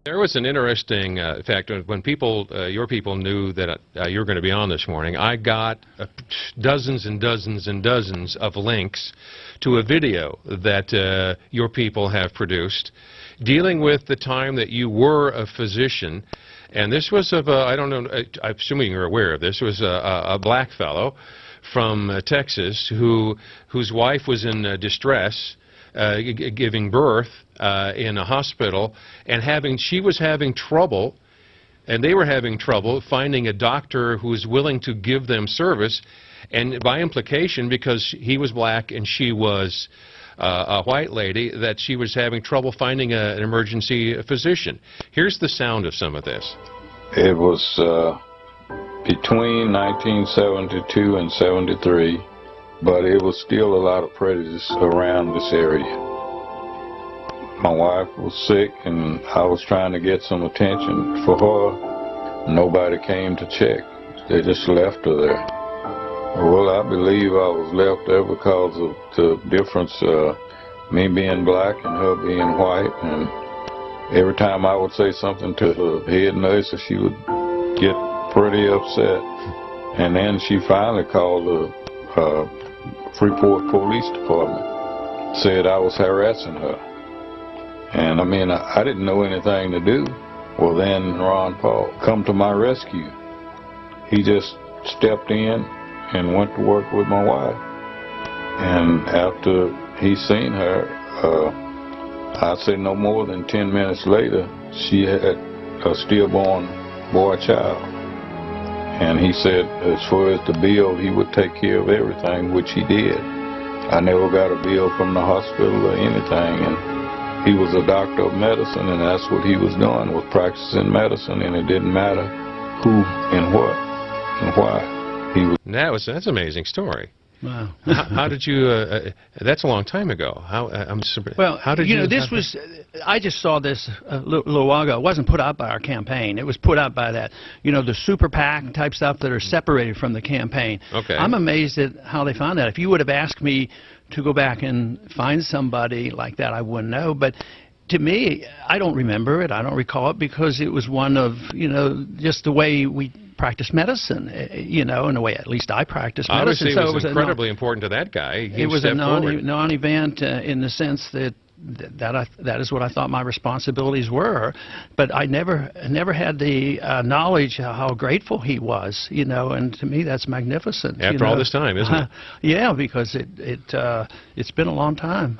There was an interesting fact when people, your people knew that you were going to be on this morning. I got dozens and dozens and dozens of links to a video that your people have produced dealing with the time that you were a physician. And this was of I don't know, I'm assuming you're aware of this, was a black fellow from Texas whose wife was in distress, giving birth in a hospital, and she was having trouble, and they were having trouble finding a doctor who was willing to give them service, and by implication, because he was black and she was a white lady, that she was having trouble finding an emergency physician. Here's the sound of some of this. It was between 1972 and 73, but it was still a lot of prejudice around this area. My wife was sick and I was trying to get some attention for her. Nobody came to check. They just left her there. Well, I believe I was left there because of the difference, me being black and her being white. And every time I would say something to the head nurse, she would get pretty upset. And then she finally called the Freeport Police Department, said I was harassing her. And I mean, I didn't know anything to do. Well, then Ron Paul come to my rescue. He just stepped in and went to work with my wife. And after he seen her, I'd say no more than 10 minutes later, she had a stillborn boy child. And he said as far as the bill, he would take care of everything, which he did. I never got a bill from the hospital or anything. And he was a doctor of medicine, and that's what he was doing, was practicing medicine, and it didn't matter who and what and why. He was. That's an amazing story. Wow. How did you? That's a long time ago. Well, how did you? This was. I just saw this a little while ago. It wasn't put out by our campaign. It was put out by that, the super PAC type stuff that are separated from the campaign. Okay. I'm amazed at how they found that. If you would have asked me to go back and find somebody like that, I wouldn't know. But to me, I don't remember it. I don't recall it because it was one of, just the way we practice medicine, in a way at least I practice medicine. Obviously, it was incredibly important to that guy. It was a non-event in the sense that that is what I thought my responsibilities were, but I never had the knowledge how grateful he was, and to me that's magnificent. After all this time, isn't it? Yeah, because it's been a long time.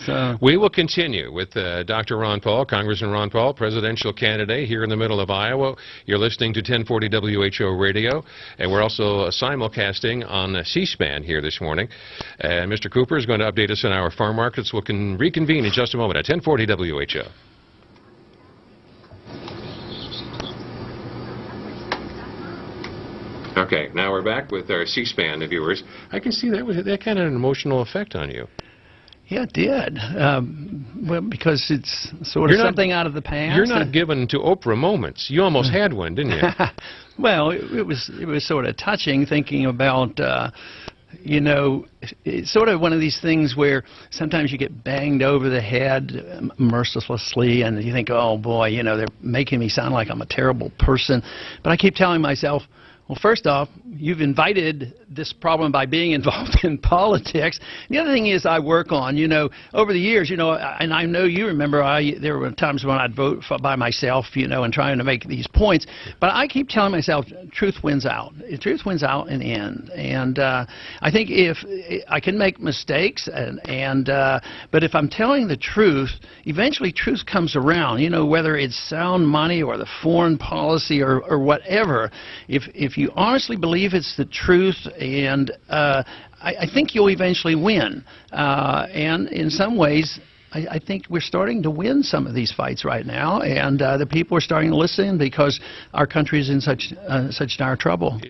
So. We will continue with Dr. Ron Paul, Congressman Ron Paul, presidential candidate here in the middle of Iowa. You're listening to 1040 WHO Radio, and we're also simulcasting on C-SPAN here this morning. And Mr. Cooper is going to update us on our farm markets. We'll reconvene in just a moment at 1040 WHO. Okay, now we're back with our C-SPAN viewers. I can see that kind of an emotional effect on you. Yeah, it did. Well, because it's sort of something out of the past. You're not given to Oprah moments. You almost had one, didn't you? Well, it was sort of touching thinking about. It's sort of one of these things where sometimes you get banged over the head mercilessly and you think, oh boy, they're making me sound like I'm a terrible person. But I keep telling myself, well, first off, you've invited this problem by being involved in politics. The other thing is I work on, over the years, and I know you remember there were times when I'd vote by myself, and trying to make these points. But I keep telling myself truth wins out. Truth wins out in the end. And I think if I can make mistakes, but if I'm telling the truth, eventually truth comes around, whether it's sound money or the foreign policy or whatever. If you honestly believe it's the truth, and I think you'll eventually win. And in some ways, I think we're starting to win some of these fights right now, and the people are starting to listen because our country is in such dire trouble.